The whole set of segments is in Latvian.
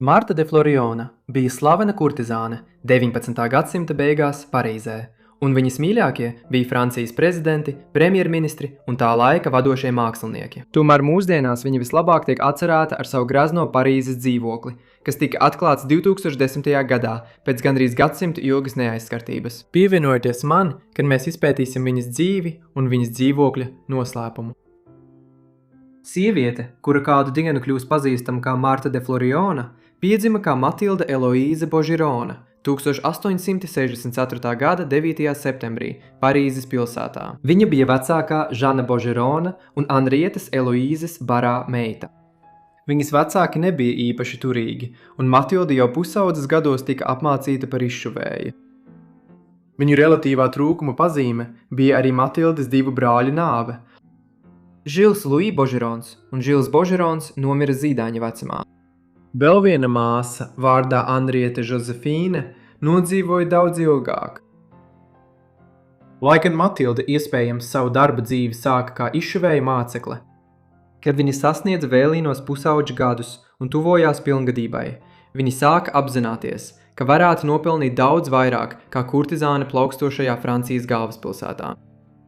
Marta de Floriona bija slavena kurtizāne 19. gadsimta beigās Parīzē, un viņas mīļākie bija Francijas prezidenti, premjerministri un tā laika vadošie mākslinieki. Tomēr mūsdienās viņa vislabāk tiek atcerēta ar savu grazno Parīzes dzīvokli, kas tika atklāts 2010. gadā pēc gandrīz gadsimta ilgas neaizskartības. Pievienojieties man, kad mēs izpētīsim viņas dzīvi un viņas dzīvokļa noslēpumu. Sieviete, kura kādu dienu kļūs pazīstama kā Marta de Floriona, piedzima kā Matilda Eloīze Božirona 1864. gada 9. septembrī Parīzes pilsētā. Viņa bija vecākā Žana Božirona un Anrietes Eloīzes Barā meita. Viņas vecāki nebija īpaši turīgi, un Matilda jau pusaudzes gados tika apmācīta par izšuvēju. Viņu relatīvā trūkuma pazīme bija arī Matildes divu brāļu nāve. Žils Luis Božirons un Žils Božirons nomira zīdaiņa vecumā. Vēl viena māsa, vārdā Anriete Žozefīne, nodzīvoja daudz ilgāk. Lai gan Matilda iespējams savu darba dzīvi sāka kā izšuvēja mācekle, kad viņa sasniedza vēlīnos pusauģa gadus un tuvojās pilngadībai, viņa sāka apzināties, ka varētu nopelnīt daudz vairāk kā kurtizāne plaukstošajā Francijas galvaspilsētā.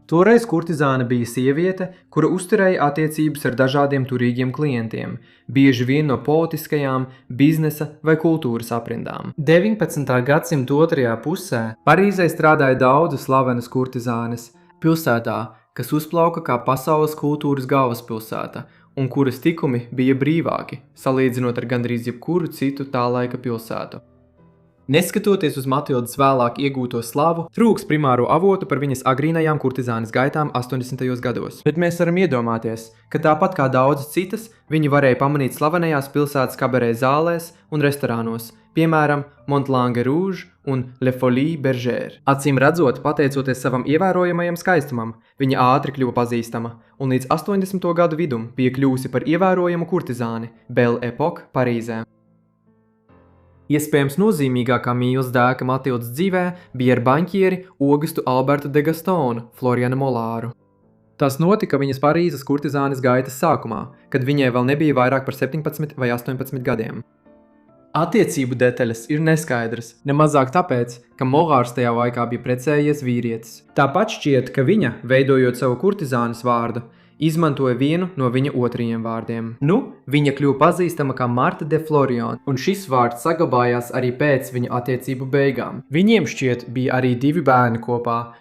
Toreiz kurtizāne bija sieviete, kura uzturēja attiecības ar dažādiem turīgiem klientiem, bieži vien no politiskajām, biznesa vai kultūras aprindām. 19. gadsimta otrajā pusē Parīzē strādāja daudz slavenas kurtizānes pilsētā, kas uzplauka kā pasaules kultūras galvaspilsēta un kuras tikumi bija brīvāki, salīdzinot ar gandrīz jebkuru citu tā laika pilsētu. Neskatoties uz Matildas vēlāk iegūto slavu, trūks primāro avotu par viņas agrīnajām kurtizānes gaitām 80. gados. Bet mēs varam iedomāties, ka tāpat kā daudzas citas, viņi varēja pamanīt slavenajās pilsētas kabarē zālēs un restorānos, piemēram, Montlange Rouge un Le Folie Bergère. Acīm redzot, pateicoties savam ievērojamajam skaistumam, viņa ātri kļuva pazīstama un līdz 80. gadu vidum bija kļūsi par ievērojamu kurtizāni Belle Époque Parīzē. Iespējams nozīmīgākā mīlas dēka Matildas dzīvē bija ar baņķieri Augustu Albertu de Gastonu, Floriana Molāru. Tas notika viņas Parīzes kurtizānes gaitas sākumā, kad viņai vēl nebija vairāk par 17 vai 18 gadiem. Attiecību detaļas ir neskaidras, nemazāk tāpēc, ka Molārs tajā laikā bija precējies vīrietis. Tāpat šķiet, ka viņa, veidojot savu kurtizānes vārdu, izmantoja vienu no viņa otrajiem vārdiem. Viņa kļuva pazīstama kā Marta de Floriona, un šis vārds saglabājās arī pēc viņa attiecību beigām. Viņiem šķiet bija arī 2 bērni kopā,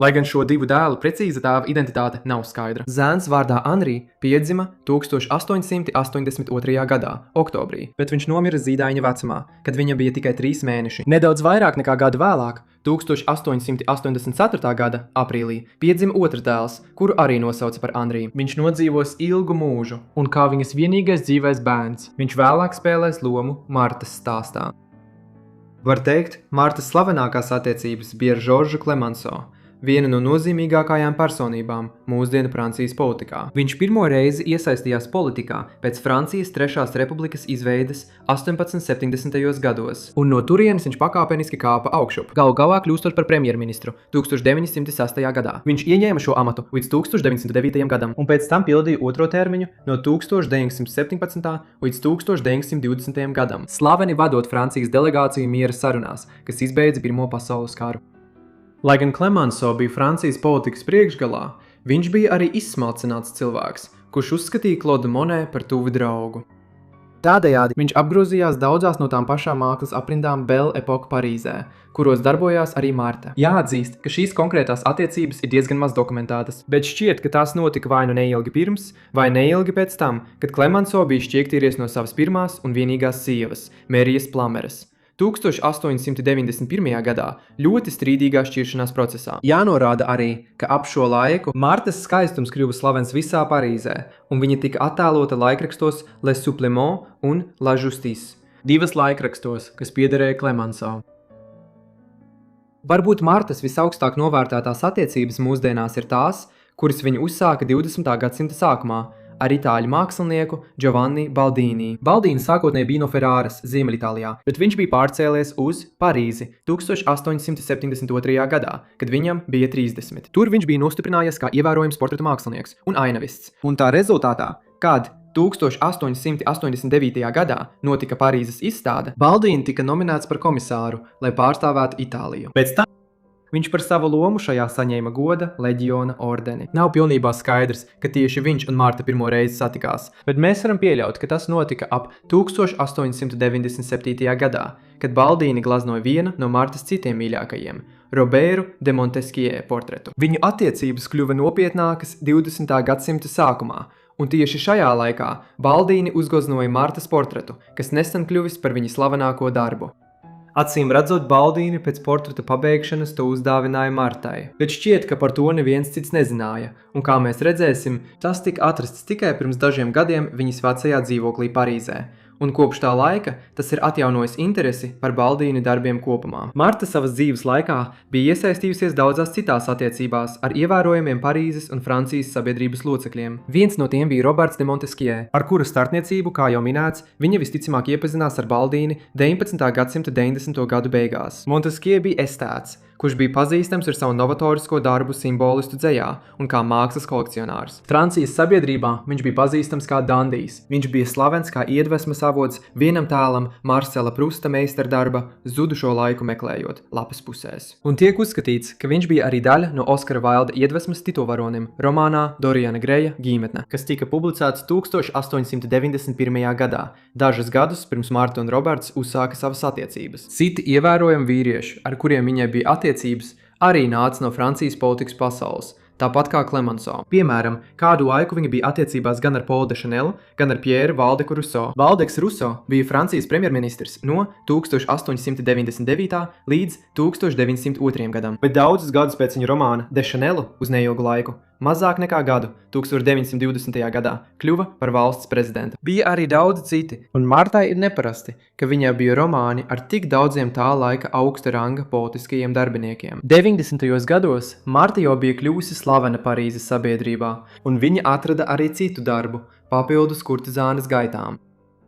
lai gan šo 2 dēlu precīza tēva identitāte nav skaidra. Zēns vārdā Anri piedzima 1882. gadā, oktobrī, bet viņš nomira zīdaiņa vecumā, kad viņam bija tikai 3 mēneši. Nedaudz vairāk nekā gadu vēlāk, 1884. gada aprīlī, piedzima otrs dēls, kuru arī nosauca par Anri. Viņš nodzīvos ilgu mūžu, un kā viņas vienīgais dzīvais bērns, viņš vēlāk spēlēs lomu Martas stāstā. Var teikt, Martas slavenākās attiecības bija ar Žoržu Klemanso, viena no nozīmīgākajām personībām mūsdienu Francijas politikā. Viņš pirmo reizi iesaistījās politikā pēc Francijas 3. republikas izveides 1870. gados, un no turienes viņš pakāpeniski kāpa augšup, galu galā kļūstot par premjerministru 1906. gadā. Viņš ieņēma šo amatu līdz 1909. gadam, un pēc tam pildīja otro termiņu no 1917. līdz 1920. gadam, slaveni vadot Francijas delegāciju miera sarunās, kas izbeidza Pirmo pasaules karu. Lai gan Klemanso bija Francijas politikas priekšgalā, viņš bija arī izsmalcināts cilvēks, kurš uzskatīja Klodu Monē par tuvu draugu. Tādējādi viņš apgrozījās daudzās no tām pašām mākslas aprindām Belle Époque Parīzē, kuros darbojās arī Marta. Jāatzīst, ka šīs konkrētās attiecības ir diezgan maz dokumentētas, bet šķiet, ka tās notika vai nu neilgi pirms, vai neilgi pēc tam, kad Klemanso bija šķiektīries no savas pirmās un vienīgās sievas, Mērijas Plameres. 1891. gadā ļoti strīdīgā šķiršanās procesā. Jānorāda arī, ka ap šo laiku Martas skaistums kļuva slavens visā Parīzē, un viņa tika attēlota laikrakstos Le Supplément un La Justice, 2 laikrakstos, kas piederēja Klemanso. Varbūt Martas visaugstāk novērtētās attiecības mūsdienās ir tās, kuras viņa uzsāka 20. gadsimta sākumā, ar itāļu mākslinieku Giovanni Baldini. Baldini sākotnēji bija no Ferāras, Ziemeļitālijā, bet viņš bija pārcēlies uz Parīzi 1872. gadā, kad viņam bija 30. Tur viņš bija nostiprinājies kā ievērojams portreta mākslinieks un ainavists, un tā rezultātā Kad 1889. gadā notika Parīzes izstāde, Baldīni tika nominēts par komisāru, lai pārstāvētu Itāliju. Pēc tam viņš par savu lomu šajā saņēma goda leģiona ordeni. Nav pilnībā skaidrs, ka tieši viņš un Marta pirmo reizi satikās, bet mēs varam pieļaut, ka tas notika ap 1897. gadā, kad Baldīni glaznoja vienu no Martas citiem mīļākajiem – Roberu de Montesquieu portretu. Viņu attiecības kļuva nopietnākas 20. gadsimta sākumā, un tieši šajā laikā Baldīni uzgleznoja Martas portretu, kas nesen kļuvis par viņa slavenāko darbu. Acīm redzot, Baldīni pēc portreta pabeigšanas to uzdāvināja Martai, bet šķiet, ka par to neviens cits nezināja, un kā mēs redzēsim, tas tika atrasts tikai pirms dažiem gadiem viņas vecajā dzīvoklī Parīzē, un kopš tā laika tas ir atjaunojis interesi par Baldīni darbiem kopumā. Marta savas dzīves laikā bija iesaistījusies daudzās citās attiecībās ar ievērojamiem Parīzes un Francijas sabiedrības locekļiem. Viens no tiem bija Roberts de Montesquieu, ar kura starpniecību, kā jau minēts, viņa visticamāk iepazinās ar Baldīni 19. gadsimta 90. gadu beigās. Montesquieu bija estēts, kurš bija pazīstams ar savu novatorisko darbu simbolistu dzejā un kā mākslas kolekcionārs. Francijas sabiedrībā viņš bija pazīstams kā dandijs. Viņš bija slavens kā iedvesmas avots vienam tēlam Marcela Prusta meistardarba Zudušo laiku meklējot lapas pusēs. Un tiek uzskatīts, ka viņš bija arī daļa no Oskara Vailda iedvesmas titovaronim romānā Doriana Greja Ģīmetne, kas tika publicēts 1891. gadā, dažus gadus pirms Marta un Roberts uzsāka savas attiecības. Citi ievērojami vīrieši, ar kuriem viņai bija attiecības, arī nāca no Francijas politikas pasaules, tāpat kā Clemenceau. Piemēram, kādu laiku viņa bija attiecībās gan ar Paulu de Chanelu, gan ar Pierre Valdeku Rousseau. Valdeks Rousseau bija Francijas premjerministrs no 1899. līdz 1902. gadam, bet daudzus gadus pēc viņa romāna De Chanelu uz neilgu laiku, mazāk nekā gadu, 1920. gadā, kļuva par valsts prezidentu. Bija arī daudzi citi, un Martai ir neparasti, ka viņai bija romāni ar tik daudziem tā laika augsta ranga politiskajiem darbiniekiem. 90. gados Marta jau bija kļuvusi slavena Parīzes sabiedrībā, un viņa atrada arī citu darbu, papildus kurtizānes gaitām.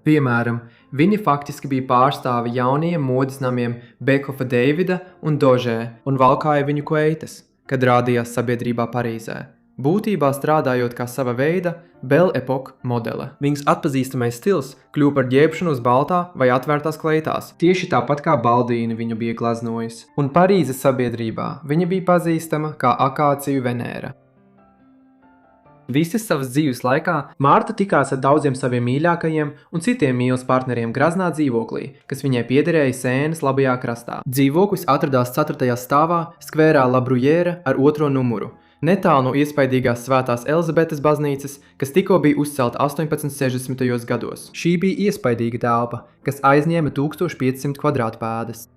Piemēram, viņi faktiski bija pārstāvi jaunajiem modes namiem Bekofa Davida un Dožē un valkāja viņu kleitas, kad rādījās sabiedrībā Parīzē. Būtībā strādājot kā sava veida Belle Époque modele. Viņas atpazīstamais stils kļuva par ģērbšanu uz baltā vai atvērtās kleitās, tieši tāpat kā Baldīni viņu bija glaznojis. Un Parīzes sabiedrībā viņa bija pazīstama kā akāciju Venēra. Visas savas dzīves laikā Marta tikās ar daudziem saviem mīļākajiem un citiem mīlas partneriem graznā dzīvoklī, kas viņai piederēja Sēnas labajā krastā. Dzīvoklis atradās 4. stāvā skvērā La Bruyère ar 2. numuru, netālu no iespaidīgās Svētās Elizabetes baznīcas, kas tikko bija uzcelta 1860. gados. Šī bija iespaidīga telpa, kas aizņēma 1500 kvadrātpēdas.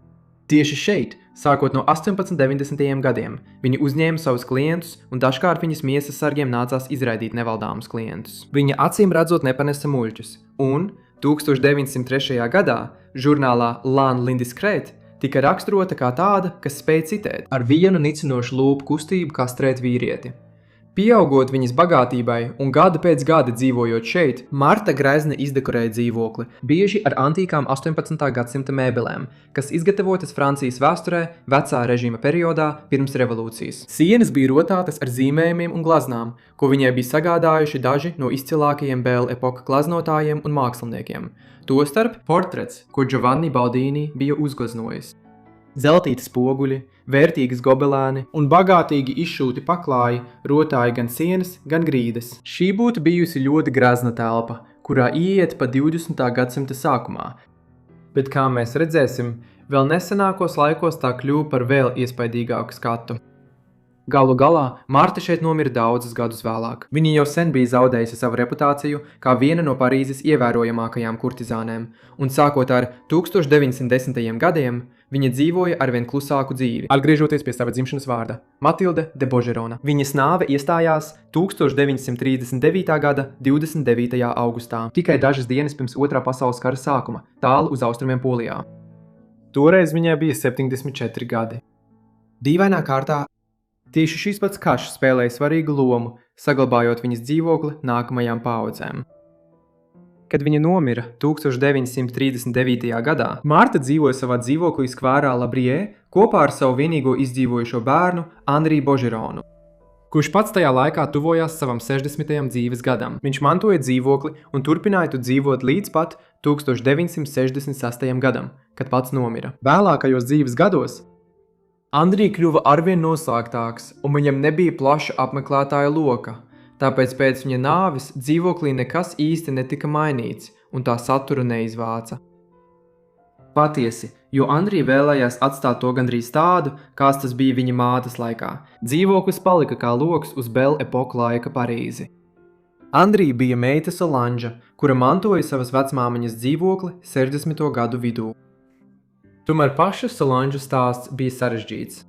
Tieši šeit, sākot no 1890. gadiem, viņi uzņēma savus klientus un dažkārt viņas miesas sargiem nācās izraidīt nevaldāmus klientus. Viņa acīm redzot nepanesa muļķus, un 1903. gadā žurnālā L'An l'Indiscret tika raksturota kā tāda, kas spēja citēt ar vienu nicinošu lūpu kustību kastrēt vīrieti. Pieaugot viņas bagātībai un gadu pēc gada dzīvojot šeit, Marta grezni izdekorēja dzīvokli, bieži ar antīkām 18. gadsimta mēbelēm, kas izgatavotas Francijas vēsturē vecā režīma periodā pirms revolūcijas. Sienas bija rotātas ar zīmējumiem un glaznām, ko viņai bija sagādājuši daži no izcilākajiem Belle Époque glaznotājiem un māksliniekiem. Tostarp portrets, ko Giovanni Baldīni bija uzgleznojis. Zeltīti spoguļi, vērtīgas gobelēni un bagātīgi izšūti paklāji rotāja gan sienas, gan grīdas. Šī būtu bijusi ļoti grazna telpa, kurā ieiet pa 20. gadsimta sākumā. Bet, kā mēs redzēsim, vēl nesenākos laikos tā kļuva par vēl iespaidīgāku skatu. Galu galā Marta šeit nomira daudzus gadus vēlāk. Viņa jau sen bija zaudējusi savu reputāciju kā viena no Parīzes ievērojamākajām kurtizānēm, un sākot ar 1910. gadiem, viņa dzīvoja arvien klusāku dzīvi, atgriežoties pie sava dzimšanas vārda – Matilde de Bogerona. Viņas nāve iestājās 1939. gada 29. augustā, tikai dažas dienas pirms Otrā pasaules kara sākuma, tālu uz austrumiem Polijā. Toreiz viņai bija 74 gadi. Dīvainā kārtā tieši šis pats karš spēlēja svarīgu lomu, saglabājot viņas dzīvokli nākamajām paaudzēm. Kad viņa nomira 1939. gadā, Marta dzīvoja savā dzīvoklī skvērā La Bruyère kopā ar savu vienīgo izdzīvojušo bērnu Henri Bogeronu, kurš pats tajā laikā tuvojās savam 60. dzīves gadam. Viņš mantoja dzīvokli un turpināja tu dzīvot līdz pat 1968. gadam, kad pats nomira. Vēlākajos dzīves gados Andrija kļuva arvien noslēgtāks, un viņam nebija plaša apmeklētāja loka, tāpēc pēc viņa nāves dzīvoklī nekas īsti netika mainīts, un tā satura neizvāca. Patiesi, jo Andrija vēlējās atstāt to gandrīz tādu, kāds tas bija viņa mātes laikā. Dzīvoklis palika kā loks uz Belle Epoque laika Parīzi. Andrija bija meita Solanža, kura mantoja savas vecmāmiņas dzīvokli 60. gadu vidū. Tomēr paša Solanžas stāsts bija sarežģīts.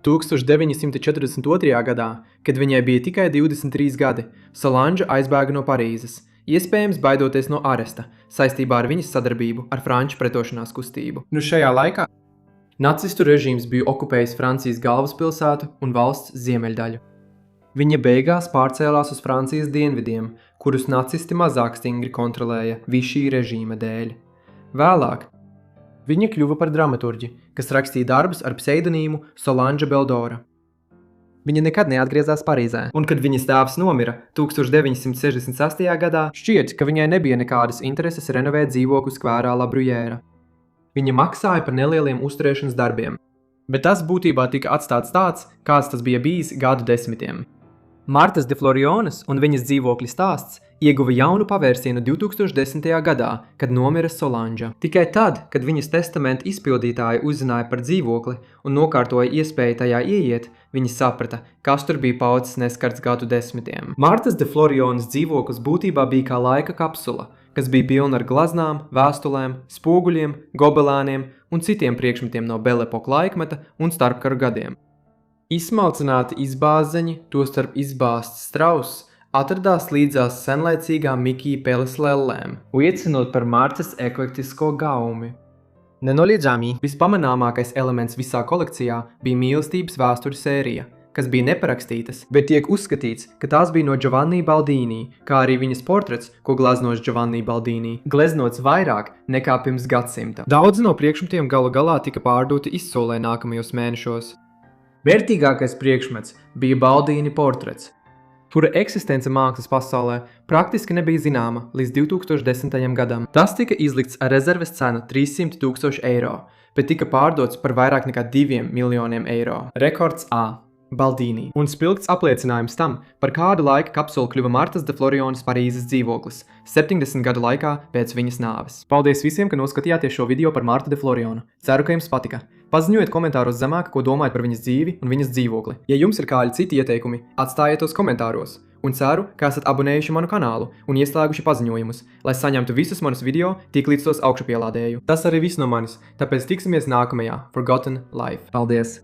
1942. gadā, kad viņai bija tikai 23 gadi, Solanža aizbēga no Parīzes, iespējams baidoties no aresta, saistībā ar viņas sadarbību ar franču pretošanās kustību. Šajā laikā nacistu režīms bija okupējis Francijas galvaspilsētu un valsts ziemeļdaļu. Viņa beigās pārcēlās uz Francijas dienvidiem, kurus nacisti mazāk stingri kontrolēja Vichy režīma dēļ. Vēlāk viņa kļuva par dramaturģi, kas rakstīja darbus ar pseidonīmu Solange Beldora. Viņa nekad neatgriezās Parīzē, un kad viņas tēvs nomira 1968. gadā, šķiet, ka viņai nebija nekādas intereses renovēt dzīvokli skvērā La Bruyère. Viņa maksāja par nelieliem uzturēšanas darbiem, bet tas būtībā tika atstāts tāds, kāds tas bija bijis gadu desmitiem. Martas de Floriones un viņas dzīvokļa stāsts ieguva jaunu pavērsienu 2010. gadā, kad nomira Solanža. Tikai tad, kad viņas testamenta izpildītāji uzzināja par dzīvokli un nokārtoja iespēju tajā ieiet, viņi saprata, kas tur bija paudzes neskarts gadu desmitiem. Martas de Floriones dzīvoklis būtībā bija kā laika kapsula, kas bija pilna ar glaznām, vēstulēm, spoguļiem, gobelēniem un citiem priekšmetiem no Belle Epoque laikmeta un starpkaru gadiem. Izsmalcināti izbāzeņi, tostarp izbāzts strauss, atradās līdzās senlaicīgām Mikija Peles lellēm, liecinot par Martas eklektisko gaumi. Nenoliedzami vispamanāmākais elements visā kolekcijā bija mīlestības vēsturu sērija, kas bija neparakstītas, bet tiek uzskatīts, ka tās bija no Giovanni Baldini, kā arī viņas portrets, ko gleznos Giovanni Baldini, gleznots vairāk nekā pirms gadsimta. Daudzi no priekšmetiem galu galā tika pārdoti izsolē nākamajos mēnešos. Vērtīgākais priekšmets bija Baldini portrets, kura eksistence mākslas pasaulē praktiski nebija zināma līdz 2010. gadam. Tas tika izlikts ar rezerves cenu 300 000 eiro, bet tika pārdots par vairāk nekā 2 miljoniem eiro. Rekords A. Baldini. Un spilgts apliecinājums tam, par kādu laika kapsulu kļuva Martas de Floriones Parīzes dzīvoklis 70 gadu laikā pēc viņas nāves. Paldies visiem, ka noskatījāties šo video par Martu de Florionu. Ceru, ka jums patika. Paziņojiet komentāros zemāk, ko domājat par viņas dzīvi un viņas dzīvokli. Ja jums ir kādi citi ieteikumi, atstājiet tos komentāros. Un ceru, ka esat abonējuši manu kanālu un ieslēguši paziņojumus, lai saņemtu visus manus video, tiklīdz tos augšupielādēju. Tas arī viss no manis, tāpēc tiksimies nākamajā Forgotten Life. Paldies!